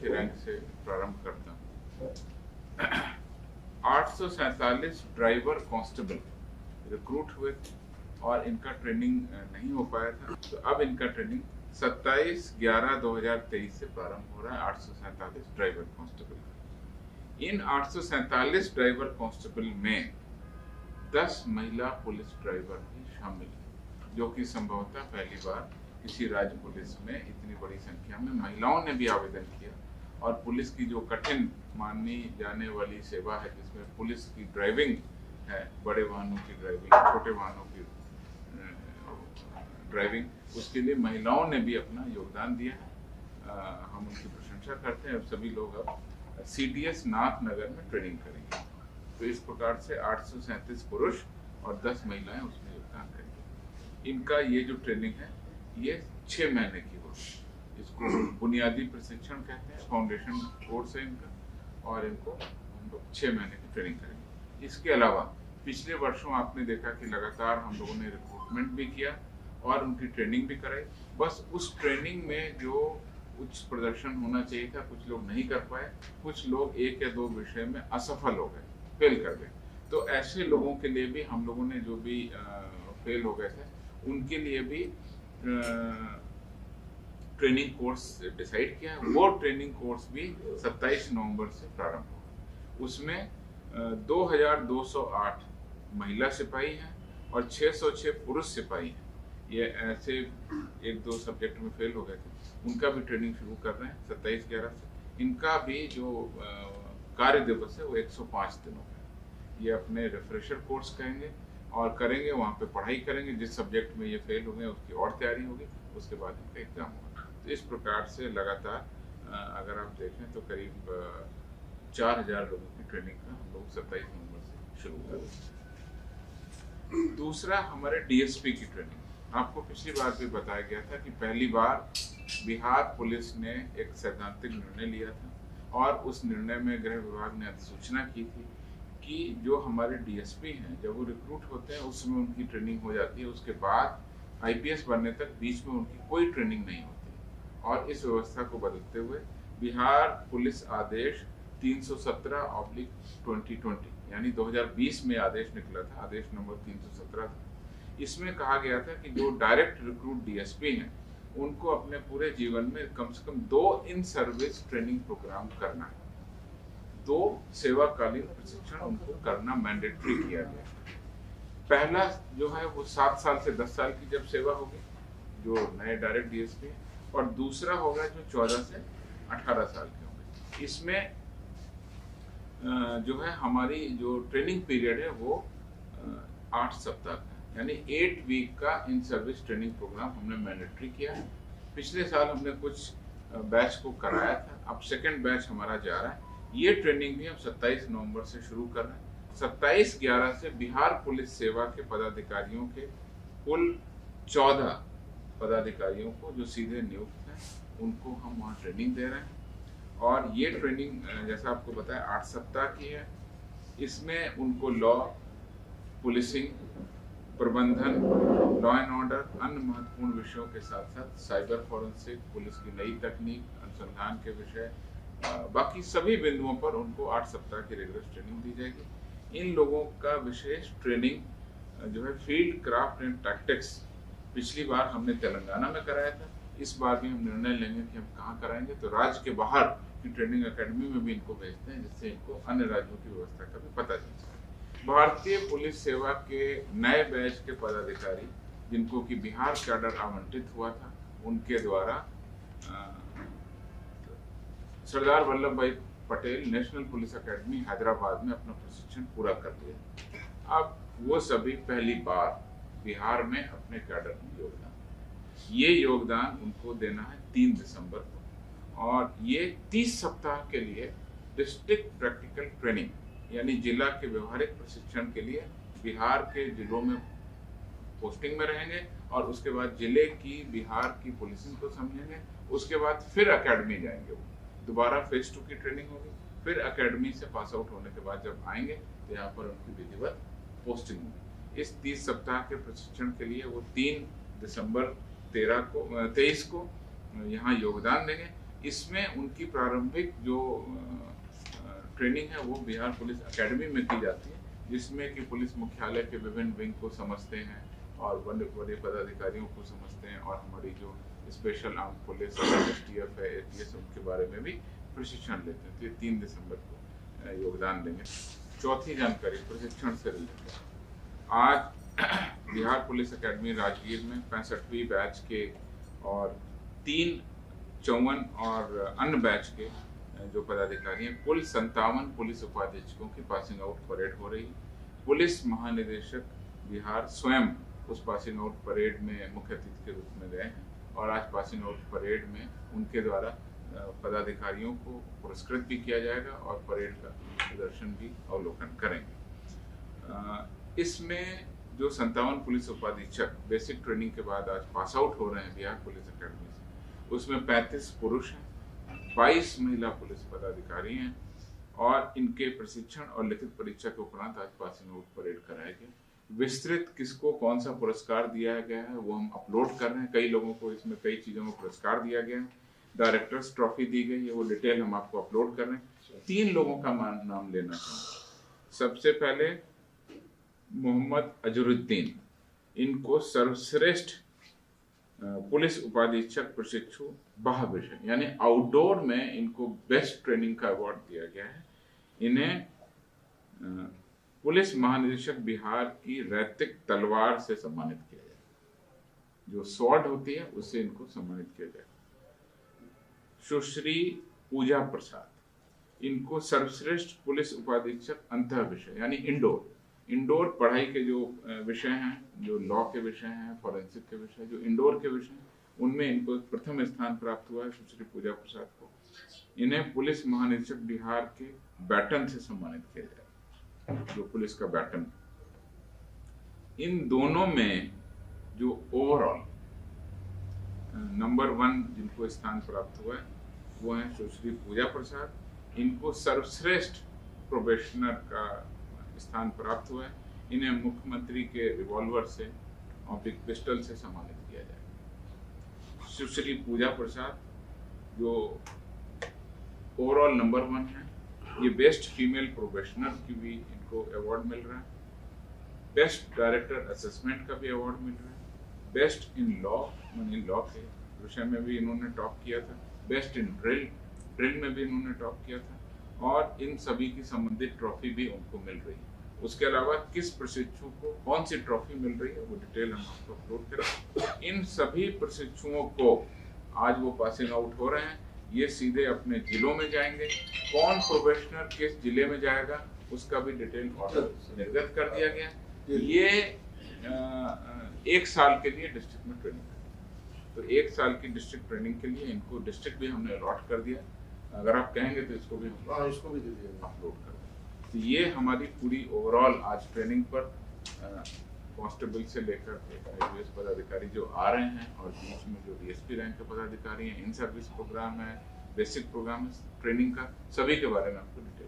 के रैंक से प्रारंभ करता हूँ। 847 ड्राइवर कांस्टेबल रिक्रूट हुए थे और इनका ट्रेनिंग नहीं हो पाया था, तो अब इनका ट्रेनिंग 27/11/2023 से प्रारंभ हो रहा है। 847 ड्राइवर कांस्टेबल। इन 847 ड्राइवर कांस्टेबल में 10 महिला पुलिस ड्राइवर भी शामिल हैं, जो कि संभवतः पहली बार किसी राज्य पुलिस में इतनी बड़ी संख्या में महिलाओं ने भी आवेदन किया। और पुलिस की जो कठिन मानी जाने वाली सेवा है, जिसमें पुलिस की ड्राइविंग है, बड़े वाहनों की ड्राइविंग, छोटे वाहनों की ड्राइविंग, उसके लिए महिलाओं ने भी अपना योगदान दिया है। हम उनकी प्रशंसा करते हैं। सभी लोग अब CTS नाथनगर में ट्रेनिंग करेंगे। तो इस प्रकार से 837 पुरुष और 10 महिलाएं उसमें योगदान करेंगी। इनका ये जो ट्रेनिंग है ये 6 महीने की होगी। इसको बुनियादी प्रशिक्षण कहते हैं, फाउंडेशन कोर्स है इनका, और इनको हम लोग 6 महीने की ट्रेनिंग करेंगे। इसके अलावा पिछले वर्षों आपने देखा कि लगातार हम लोगों ने रिक्रूटमेंट भी किया और उनकी ट्रेनिंग भी कराई। बस उस ट्रेनिंग में जो उच्च प्रदर्शन होना चाहिए था, कुछ लोग नहीं कर पाए, कुछ लोग 1 या 2 विषय में असफल हो गए, फेल कर गए। तो ऐसे लोगों के लिए भी हम लोगों ने जो भी फेल हो गए थे, उनके लिए भी ट्रेनिंग कोर्स डिसाइड किया है। वो ट्रेनिंग कोर्स भी 27 नवंबर से प्रारंभ होगा। उसमें 2208 महिला सिपाही हैं और 606 पुरुष सिपाही हैं। ये ऐसे 1-2 सब्जेक्ट में फेल हो गए थे, उनका भी ट्रेनिंग शुरू कर रहे हैं 27/11 से। इनका भी जो कार्य दिवस है वो 105 दिनों का है। ये अपने रिफ्रेशर कोर्स करेंगे और करेंगे, वहाँ पे पढ़ाई करेंगे। जिस सब्जेक्ट में ये फेल हो गए उसकी और तैयारी होगी, उसके बाद इनका एग्जाम होगा। तो इस प्रकार से लगातार अगर आप देखें तो करीब 4000 लोगों की ट्रेनिंग का हम लोग 27 नवंबर से शुरू करेंगे। दूसरा, हमारे DSP की ट्रेनिंग। आपको पिछली बार भी बताया गया था कि पहली बार बिहार पुलिस ने एक सैद्धांतिक निर्णय लिया था और उस निर्णय में गृह विभाग ने अधिसूचना की थी कि जो हमारे DSP हैं, जब वो रिक्रूट होते हैं उस समय उनकी ट्रेनिंग हो जाती है, उसके बाद IPS बनने तक बीच में उनकी कोई ट्रेनिंग नहीं होती। और इस व्यवस्था को बदलते हुए बिहार पुलिस आदेश 317/2020 यानी 2020 में आदेश निकला था, आदेश नंबर 317 था। इसमें कहा गया था कि जो डायरेक्ट रिक्रूट DSP हैं, उनको अपने पूरे जीवन में कम से कम 2 इन सर्विस ट्रेनिंग प्रोग्राम करना है। 2 सेवाकालीन प्रशिक्षण उनको करना मैंडेटरी किया गया। पहला जो है वो 7 साल से 10 साल की जब सेवा होगी, जो नए डायरेक्ट DSP है, और दूसरा होगा जो 14 से 18 साल के होंगे। इसमें जो है हमारी जो ट्रेनिंग पीरियड है वो 8 सप्ताह का है, यानी 8 वीक का इन सर्विस ट्रेनिंग प्रोग्राम हमने मैंडेटरी किया है। पिछले साल हमने कुछ बैच को कराया था, अब सेकंड बैच हमारा जा रहा है। ये ट्रेनिंग भी हम 27 नवंबर से शुरू कर रहे हैं। 27/11 से बिहार पुलिस सेवा के पदाधिकारियों के कुल 14 पदाधिकारियों को जो सीधे नियुक्त हैं, उनको हम वहाँ ट्रेनिंग दे रहे हैं। और ये ट्रेनिंग जैसा आपको बताया 8 सप्ताह की है। इसमें उनको लॉ, पुलिसिंग, प्रबंधन, लॉ एंड ऑर्डर, अन्य महत्वपूर्ण विषयों के साथ साथ साइबर फॉरेंसिक, पुलिस की नई तकनीक, अनुसंधान के विषय, बाकी सभी बिंदुओं पर उनको 8 सप्ताह की रेगुलर ट्रेनिंग दी जाएगी। इन लोगों का विशेष ट्रेनिंग जो है फील्ड क्राफ्ट एंड टैक्टिक्स, पिछली बार हमने तेलंगाना में कराया था, इस बार भी हम निर्णय लेंगे कि हम कहाँ कराएंगे। तो राज्य के बाहर की ट्रेनिंग अकेडमी में भी इनको भेजते हैं, जिससे इनको अन्य राज्यों की व्यवस्था का भी पता चल सके। भारतीय पुलिस सेवा के नए बैच के पदाधिकारी जिनको कि बिहार कैडर आवंटित हुआ था, उनके द्वारा सरदार वल्लभ भाई Patel national police academy Hyderabad में अपना प्रशिक्षण पूरा कर लिया। अब वो सभी पहली बार बिहार में अपने कैडर में योगदान, ये योगदान उनको देना है 3 दिसंबर को। और ये 30 सप्ताह के लिए डिस्ट्रिक्ट प्रैक्टिकल ट्रेनिंग यानी जिला के व्यवहारिक प्रशिक्षण के लिए बिहार के जिलों में पोस्टिंग में रहेंगे और उसके बाद जिले की बिहार की पुलिसिंग को समझेंगे। उसके बाद फिर अकेडमी जाएंगे, वो दोबारा फेज 2 की ट्रेनिंग होगी। फिर अकेडमी से पास आउट होने के बाद जब आएंगे तो यहाँ पर उनकी विधिवत पोस्टिंग होगी। इस 30 सप्ताह के प्रशिक्षण के लिए वो 3 दिसंबर 23 को यहाँ योगदान देंगे। इसमें उनकी प्रारंभिक जो ट्रेनिंग है वो बिहार पुलिस एकेडमी में की जाती है, जिसमें कि पुलिस मुख्यालय के विभिन्न विंग को समझते हैं और बड़े पदाधिकारियों को समझते हैं, और हमारी जो स्पेशल आर्म पुलिस STF है, ATS, उनके बारे में भी प्रशिक्षण लेते हैं। तो ये 3 दिसंबर को योगदान देंगे। चौथी जानकारी प्रशिक्षण से रिलेटेड, आज बिहार पुलिस एकेडमी राजगीर में 65वीं बैच के और 3 54 और अन्य बैच के जो पदाधिकारी हैं, कुल 57 पुलिस उपाधीक्षकों की पासिंग आउट परेड हो रही है। पुलिस महानिदेशक बिहार स्वयं उस पासिंग आउट परेड में मुख्य अतिथि के रूप में गए हैं, और आज पासिंग आउट परेड में उनके द्वारा पदाधिकारियों को पुरस्कृत भी किया जाएगा और परेड का प्रदर्शन भी अवलोकन करेंगे। इसमें जो 57 पुलिस उपाधीक्षक बेसिक ट्रेनिंग के बाद आज पास आउट हो रहे हैं बिहार पुलिस एकेडमी से, उसमें 35 पुरुष हैं, 22 महिला पुलिस पदाधिकारी हैं, और इनके प्रशिक्षण और लिखित परीक्षा के उपरांत आज पासिंग आउट परेड कराया गया। विस्तृत किसको कौन सा पुरस्कार दिया गया है वो हम अपलोड कर रहे हैं। कई लोगों को इसमें कई चीज़ों में पुरस्कार दिया गया है, डायरेक्टर्स ट्रॉफी दी गई है, वो डिटेल हम आपको अपलोड कर रहे हैं। 3 लोगों का नाम लेना चाहूँगा। सबसे पहले मोहम्मद अजरुद्दीन, इनको सर्वश्रेष्ठ पुलिस उपाधीक्षक प्रशिक्षु बाह्य विषय यानी आउटडोर में इनको बेस्ट ट्रेनिंग का अवार्ड दिया गया है। इन्हें पुलिस महानिदेशक बिहार की रैतिक तलवार से सम्मानित किया जाएगा, जो स्वॉर्ड होती है उससे इनको सम्मानित किया जाएगा। सुश्री पूजा प्रसाद, इनको सर्वश्रेष्ठ पुलिस उपाधीक्षक अंतः विषय यानी इंडोर पढ़ाई के जो विषय हैं, जो लॉ के विषय हैं, फॉरेंसिक के विषय, जो इंडोर के विषय हैं, उनमें इनको प्रथम स्थान प्राप्त हुआ है सुश्री पूजा प्रसाद को। इन्हें पुलिस महानिदेशक बिहार के बैटन से सम्मानित किया जाएगा, जो पुलिस का बैटन। इन दोनों में जो ओवरऑल नंबर 1 जिनको स्थान प्राप्त हुआ है वो है सुश्री पूजा प्रसाद। इनको सर्वश्रेष्ठ प्रोबेशनर का स्थान प्राप्त हुआ है। इन्हें मुख्यमंत्री के रिवॉल्वर से और बिग पिस्टल से सम्मानित किया जाएगा। सुश्री पूजा प्रसाद जो ओवरऑल नंबर 1 है, ये बेस्ट फीमेल प्रोफेशनल की भी इनको अवार्ड मिल रहा है, बेस्ट डायरेक्टर असेसमेंट का भी अवार्ड मिल रहा है, बेस्ट इन लॉ यानी लॉ के विषय में भी इन्होंने टॉप किया था, बेस्ट इन ड्रिल में भी इन्होंने टॉप किया था, और इन सभी की संबंधित ट्रॉफी भी उनको मिल रही है। उसके अलावा किस प्रशिक्षु को कौन सी ट्रॉफी मिल रही है वो डिटेल हम आपको अपलोड करें। इन सभी प्रशिक्षुओं को आज वो पासिंग आउट हो रहे हैं, ये सीधे अपने जिलों में जाएंगे। कौन प्रोफेशनल किस जिले में जाएगा उसका भी डिटेल ऑर्डर निर्गत कर दिया गया। ये 1 साल के लिए डिस्ट्रिक्ट में ट्रेनिंग है, तो 1 साल की डिस्ट्रिक्ट ट्रेनिंग के लिए इनको डिस्ट्रिक्ट भी हमने अलॉट कर दिया। अगर आप कहेंगे तो इसको भी दे दिया अपलोड कर दें। तो ये हमारी पूरी ओवरऑल आज ट्रेनिंग पर कांस्टेबल से लेकर IPS पदाधिकारी जो आ रहे हैं, और बीच में जो DSP रैंक के पदाधिकारी हैं, इन सर्विस प्रोग्राम है, बेसिक प्रोग्राम है ट्रेनिंग का, सभी के बारे में आपको डिटेल